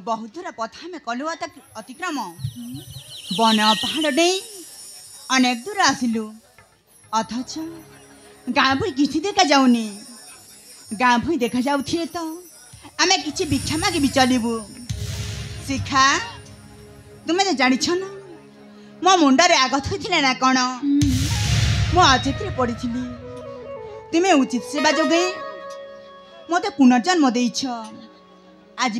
बहुत दूर पथ में कलु अतिक्रम वन पहाड़ डे अनेक दूर आसिलु अथच गाँ भई किसी देखा जाऊनी गाँ भई देखा जाउथिए तो आमे किछि भिक्षा मागे भी चलिबु। शिखा तुमे तो जानी ना मो मुंडरे आगत होइथिले ना कौन मो अचेतरे पड़ी तुमे उचित सेवा जोगे मते पुनर्जन्म देइछ। आज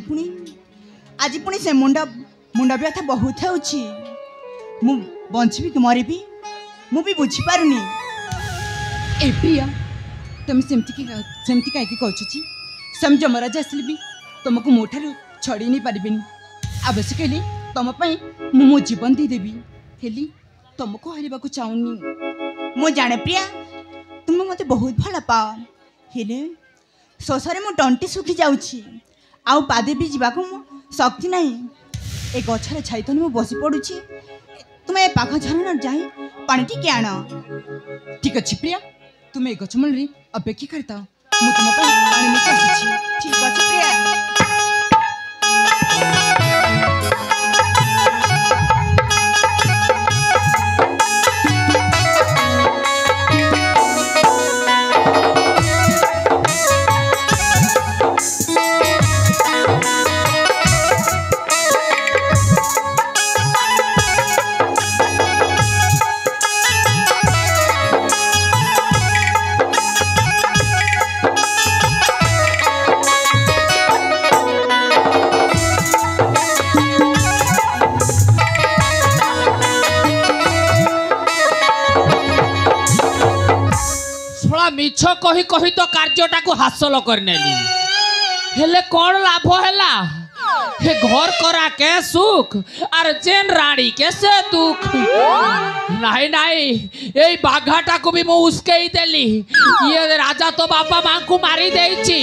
पुणी से मुंड व्यथा बहुत होउछि मु बंचबी कि मरिबी मु भी बुझी पारुनी। ए प्रिया तुम सेमती कहीं कहछी समझ महाराज आसिले भी तुमको मोठार छड़ी नहीं पारिबेनी। आवश्यक हेले तुम मो जीवन देदेवी हेली तुमको हारिबा को चाहूनी। मु जाने प्रिया तुम मते बहुत भल पाओ हेले शोषरे मु टंटी सुखी जाउछि आउ पादे भी जीवाको मु शक्ति नहीं। ए गछरे छाई तने मु बसी पडुछि तुमे पाख झरना जाई पानी टिके आण। ठीक अछि प्रिया तुमे गछ मूल अपेक्षा करता मु तुम पानी लेके आछि। ठीक अछि प्रिया। मिछ कही कही तो कार्यटा को हासिल करनेली हेले कौन लाभ हैला हे घर करा के सुख और जेन रानी के से दुख। नहीं नहीं ए बाघाटा को भी मु उसके ही देली ये राजा तो बापा मां को मारी देइची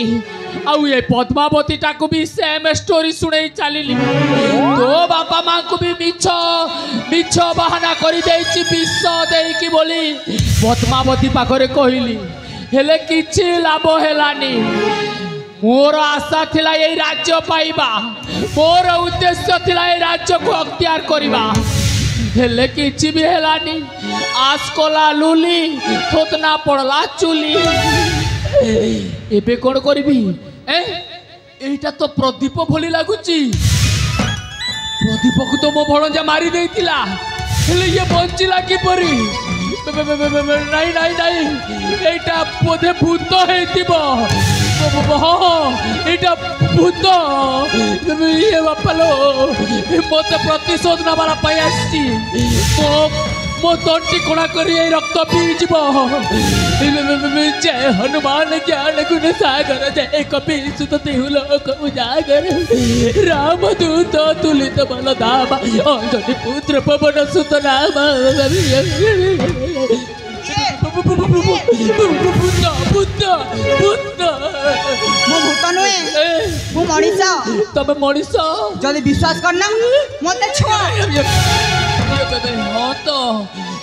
आउ ये पद्मावती टा को भी सेम स्टोरी सुने चलिली तो बापा मां को भी मिछ बहाना करी देइची विष देइकी बोली पद्मावती पाखरे कहली हेले किछि लाभ हेलानी। मोर आशा थिला ये राज्य पाइबा मोर उद्देश्य थिला ये राज्य को अख्तियार करिबा हेले किछि भी हेलानी। आस कोला लुली थोतना पड़ला चुली एबे कोन करबी एटा तो प्रदीप भली लागुची प्रदीप को तो मो भणजा मारी देइतिला हेले ये बंचिला कि परी नहीं नहीं नहीं एटा बोधे भूत हेतिबो एटा भूत ये बापालो मत प्रतिशोध नबाला पाई आसी मो तंटी कोणा करी रक्त पीजिब जय हनुमान ज्ञान गुण सागर जय कपि सुत तिहुलोक उजागर राम दूत तुलित बल धामा अंजनी पुत्र पवन सुत नामा तब मनीष जदि विश्वास करना मत छुआ हाँ तो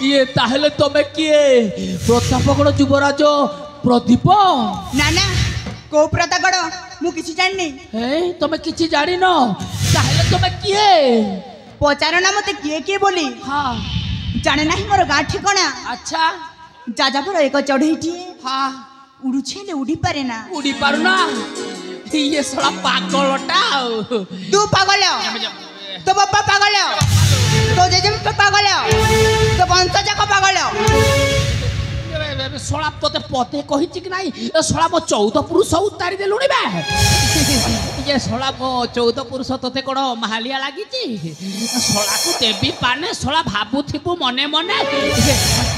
ये ताहले तमे किए प्रतापगढ़ युवराज प्रदीप ना ना को प्रतापगढ़ मु किछि जाननी हे तमे किछि जानि न ताहले तमे किए पचार ना मते किए बोली। हाँ जाने नहीं मोर गाँ ठिकाना। अच्छा जाजापुर एक चढ़ईटी हाँ उड़ुछे उड़ी पारे ना उड़ी पारु ना ये साला पागलटा तू पागल तो बापा पागल तो जेजेम पागल तो वंश जाक पागल सोला तोते पते कहिछि कि नाही सोला मो 14 पुरुष उतारी देलुनी बे ये सोला मो 14 पुरुष तोते कोन महालिया लागिछि सोला को देवी पाने सोला भाबुथिबु मने मने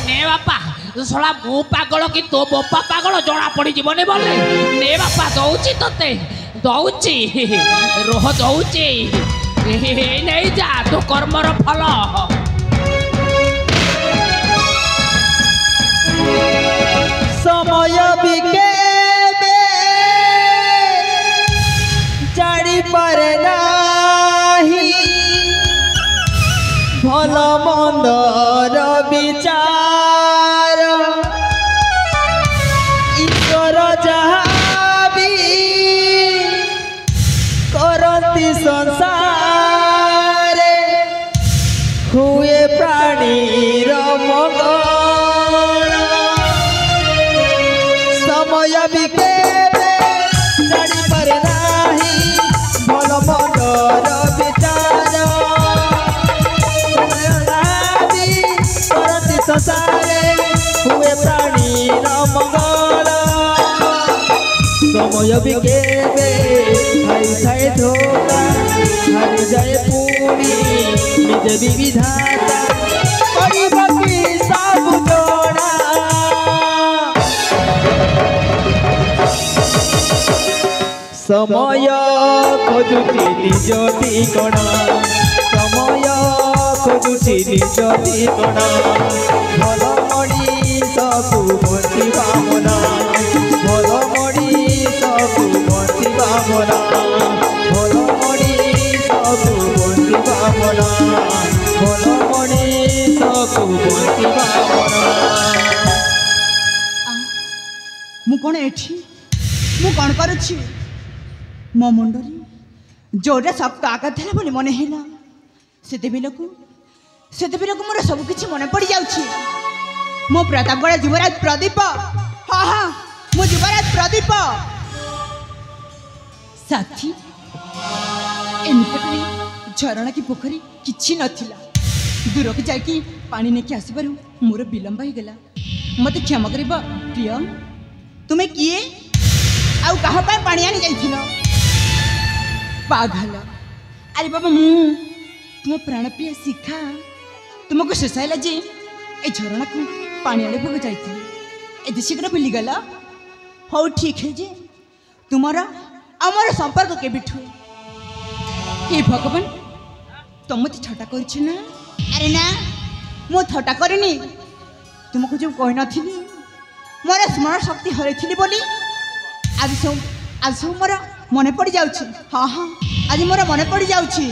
ने बापा सोला मु पागल कि तो बापा पागल जणा पड़ी जीवने बोले ने बापा दउछि तोते दउछि रोह दउछि नहीं जा तो कर्मर फल समय बिकेबे जानी पारे नाही भल मंदर विचार ईश्वर जहाँ भी करती संसार भी केबे जानी पारे नाही भल मंदर विचार भी करती संसारे हुए प्राणीर मंगल समय भी केबे खाई थाए धोखा हारी जाए पुणी निजे भी विधाता करिबा कि सब जोड़ा समय खोजुची निज ठिकଣା समय खोजुची निज ठिकଣା भल मଣିषकु बଞ୍ଚିବା ମନା भल मଣିषकु बଞ୍ଚିବା ମନା भल मଣିषकु बଞ୍ଚିବା ମନା भल मଣିषकु बଞ୍ଚିବା ମନା ମୁଁ କ'ଣ ଏଠି ମୁଁ କ'ଣ କରୁଛି ମୋ ମୁଣ୍ଡରେ ଜୋରରେ ଶକ୍ତ ଆଘାତ ହେଲା ବୋଲି ମନେ ହେଲା ସେତେବେଳକୁ ମୋର ସବୁକିଛି ମନେ ପଡ଼ିଯାଉଛି ମୋ ପ୍ରତାପଗଡ଼ ଯୁବରାଜ ପ୍ରଦୀପ ହଁ ହଁ ମୁଁ ଯୁବରାଜ ପ୍ରଦୀପ ସାଥୀ ଏ ନିକଟରେ ଝରଣା କି ପୋଖରୀ କିଛି ନଥିଲା ଦୂରକୁ ଯାଇକି ପାଣି ନେଇକି ଆସିବାରୁ ମୋର ବିଳମ୍ବ ହେଇଗଲା ମୋତେ କ୍ଷମା କରିବ ପ୍ରିୟ ତୁମେ କିଏ ଆଉ କାହା ପାଇଁ ପାଣି ଆଣି ଯାଇଥିଲ ପାଗଲ ଆରେ ବାବା ମୁଁ ତୁମ ପ୍ରାଣପ୍ରିୟ ଶିଖା ତୁମକୁ ଶେଷ ହେଲା ଯେ ଏ ଝରଣାକୁ ପାଣି ଆଣିବାକୁ ଯାଇଥିଲି ଏତେ ଶୀଘ୍ର ଭୁଲିଗଲ ହଉ ଠିକ୍ ହେ ଯେ ତୁମର ଆମର ସମ୍ପର୍କ କେବେଠୁ ହେ ଭଗବାନ ତମେ ତ ଥଟ୍ଟା କରିଛ ନା ଆରେ ନା ମୁଁ ଥଟ୍ଟା କରିନି ତୁମକୁ ଯେଉଁ କହିନଥିଲି ମୋର ସ୍ମରଣ ଶକ୍ତି ହରାଇଥିଲି ବୋଲି ଆଜି ସବୁ ମୋର ମନେ ପଡ଼ିଯାଉଛି ହଁ ହଁ ଆଜି ମୋର ମନେ ପଡ଼ିଯାଉଛି